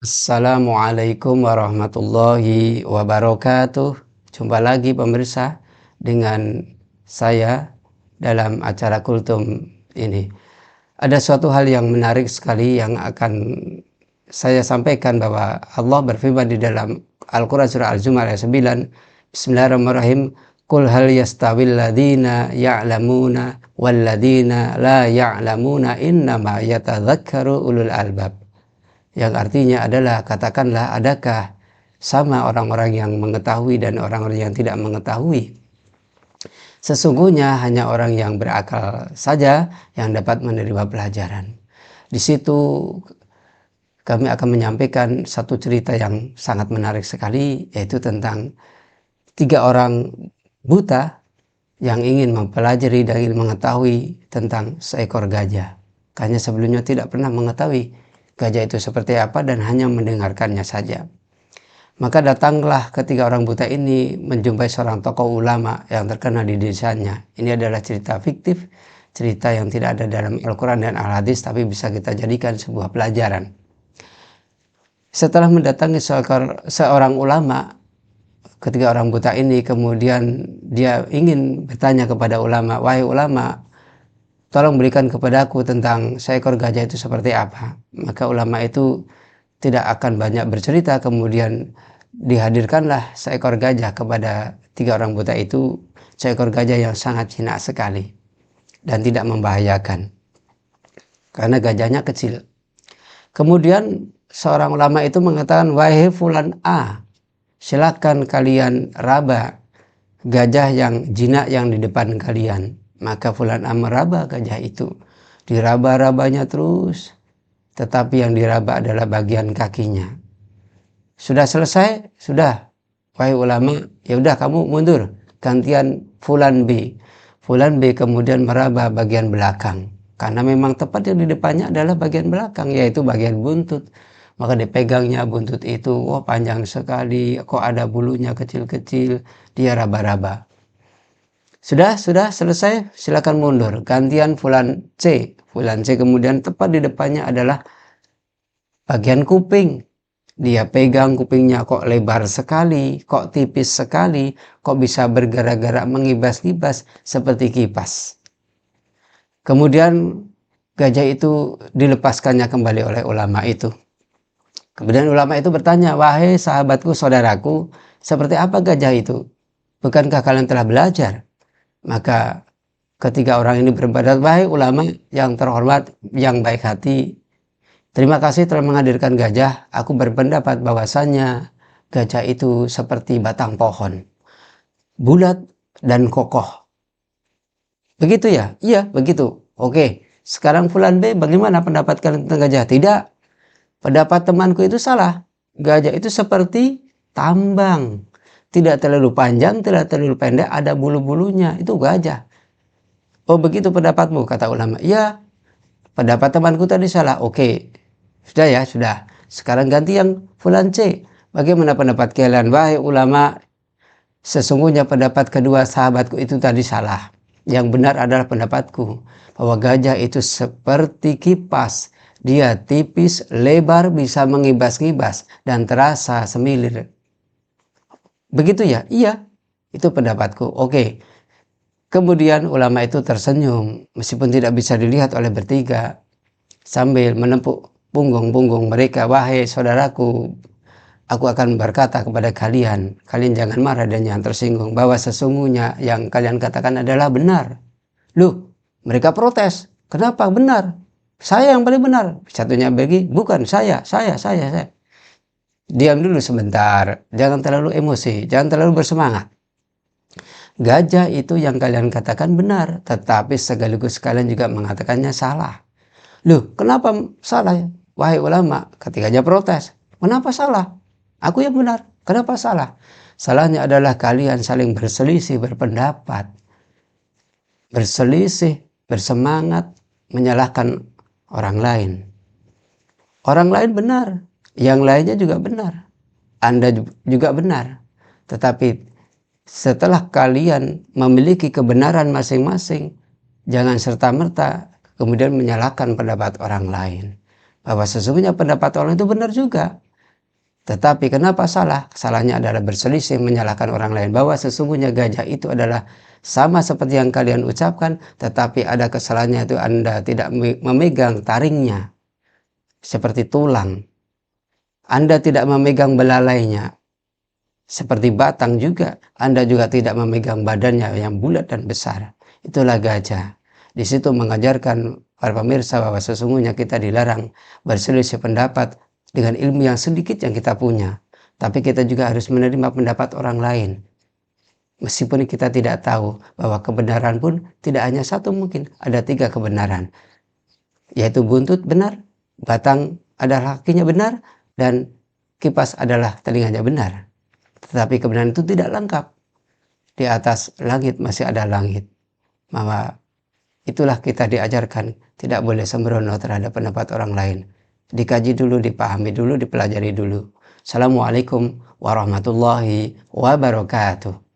Assalamualaikum warahmatullahi wabarakatuh. Jumpa lagi pemirsa dengan saya dalam acara Kultum ini. Ada suatu hal yang menarik sekali yang akan saya sampaikan, bahwa Allah berfirman di dalam Al-Quran surah Al-Zumar ayat 9. Bismillahirrahmanirrahim. Qul hal yastawil ladina ya'lamuna wal ladina la ya'lamuna innama yatadzakkaru ulul albab. Yang artinya adalah, katakanlah, adakah sama orang-orang yang mengetahui dan orang-orang yang tidak mengetahui? Sesungguhnya hanya orang yang berakal saja yang dapat menerima pelajaran. Di situ kami akan menyampaikan satu cerita yang sangat menarik sekali, yaitu tentang 3 orang buta yang ingin mempelajari dan ingin mengetahui tentang seekor gajah. Karena sebelumnya tidak pernah mengetahui gajah itu seperti apa dan hanya mendengarkannya saja. Maka datanglah ketiga orang buta ini menjumpai seorang tokoh ulama yang terkenal di desanya. Ini adalah cerita fiktif, cerita yang tidak ada dalam Al-Quran dan Al-Hadis, tapi bisa kita jadikan sebuah pelajaran. Setelah mendatangi seorang ulama, ketiga orang buta ini kemudian dia ingin bertanya kepada ulama, "Wahai ulama, tolong berikan kepadaku tentang seekor gajah itu seperti apa." Maka ulama itu tidak akan banyak bercerita, kemudian dihadirkanlah seekor gajah kepada 3 orang buta itu. Seekor gajah yang sangat jinak sekali dan tidak membahayakan karena gajahnya kecil. Kemudian seorang ulama itu mengatakan, "Wahai fulan A, silakan kalian raba gajah yang jinak yang di depan kalian." Maka fulan A meraba gajah itu. Diraba-rabanya terus, tetapi yang diraba adalah bagian kakinya. Sudah selesai? Sudah. Wahai ulama, ya udah kamu mundur. Gantian fulan B. Fulan B kemudian meraba bagian belakang. Karena memang tepat yang di depannya adalah bagian belakang, yaitu bagian buntut. Maka dipegangnya buntut itu, wah panjang sekali, kok ada bulunya kecil-kecil, dia raba-raba. Sudah selesai, silakan mundur. Gantian fulan C. Fulan C kemudian tepat di depannya adalah bagian kuping. Dia pegang kupingnya, kok lebar sekali, kok tipis sekali, kok bisa bergerak-gerak mengibas-ngibas seperti kipas. Kemudian gajah itu dilepaskannya kembali oleh ulama itu. Kemudian ulama itu bertanya, "Wahai sahabatku, saudaraku, seperti apa gajah itu? Bukankah kalian telah belajar?" Maka ketiga orang ini berpendapat, "Wahai ulama yang terhormat, yang baik hati, terima kasih telah menghadirkan gajah. Aku berpendapat bahwasannya gajah itu seperti batang pohon, bulat dan kokoh." "Begitu ya?" "Iya, begitu." "Oke, sekarang fulan B, bagaimana pendapat kalian tentang gajah?" "Tidak, pendapat temanku itu salah. Gajah itu seperti tambang. Tidak terlalu panjang, tidak terlalu pendek, ada bulu-bulunya. Itu gajah." "Oh begitu pendapatmu," kata ulama. "Iya, pendapat temanku tadi salah." "Oke, sudah ya, sudah. Sekarang ganti yang fulan C. Bagaimana pendapat kalian?" "Wahai ulama, sesungguhnya pendapat kedua sahabatku itu tadi salah. Yang benar adalah pendapatku, bahwa gajah itu seperti kipas. Dia tipis, lebar, bisa mengibas-ngibas, dan terasa semilir." "Begitu ya?" "Iya, itu pendapatku." "Oke." Kemudian ulama itu tersenyum, meskipun tidak bisa dilihat oleh bertiga, sambil menepuk punggung-punggung mereka. "Wahai saudaraku, aku akan berkata kepada kalian, kalian jangan marah dan jangan tersinggung, bahwa sesungguhnya yang kalian katakan adalah benar." "Loh," mereka protes, "kenapa benar? Saya yang paling benar." Satunya bagi, "Bukan, saya. "Diam dulu sebentar, jangan terlalu emosi, jangan terlalu bersemangat. Gajah itu yang kalian katakan benar, tetapi sekaligus kalian juga mengatakannya salah." "Loh, kenapa salah, wahai ulama?" Ketiganya protes. "Kenapa salah? Aku yang benar. Kenapa salah?" "Salahnya adalah kalian saling berselisih berpendapat, berselisih, bersemangat, menyalahkan orang lain. Orang lain benar, yang lainnya juga benar, Anda juga benar. Tetapi setelah kalian memiliki kebenaran masing-masing, jangan serta-merta kemudian menyalahkan pendapat orang lain, bahwa sesungguhnya pendapat orang itu benar juga. Tetapi kenapa salah? Salahnya adalah berselisih, menyalahkan orang lain, bahwa sesungguhnya gajah itu adalah sama seperti yang kalian ucapkan, tetapi ada kesalahannya, itu Anda tidak memegang taringnya seperti tulang, Anda tidak memegang belalainya seperti batang juga, Anda juga tidak memegang badannya yang bulat dan besar. Itulah gajah. Di situ mengajarkan para pemirsa bahwa sesungguhnya kita dilarang berselisih pendapat dengan ilmu yang sedikit yang kita punya. Tapi kita juga harus menerima pendapat orang lain. Meskipun kita tidak tahu bahwa kebenaran pun tidak hanya satu, mungkin ada 3 kebenaran. Yaitu buntut benar, batang adalah kakinya benar, dan kipas adalah telinganya benar. Tetapi kebenaran itu tidak lengkap. Di atas langit masih ada langit. Maka itulah kita diajarkan, tidak boleh sembrono terhadap pendapat orang lain. Dikaji dulu, dipahami dulu, dipelajari dulu. Assalamualaikum warahmatullahi wabarakatuh.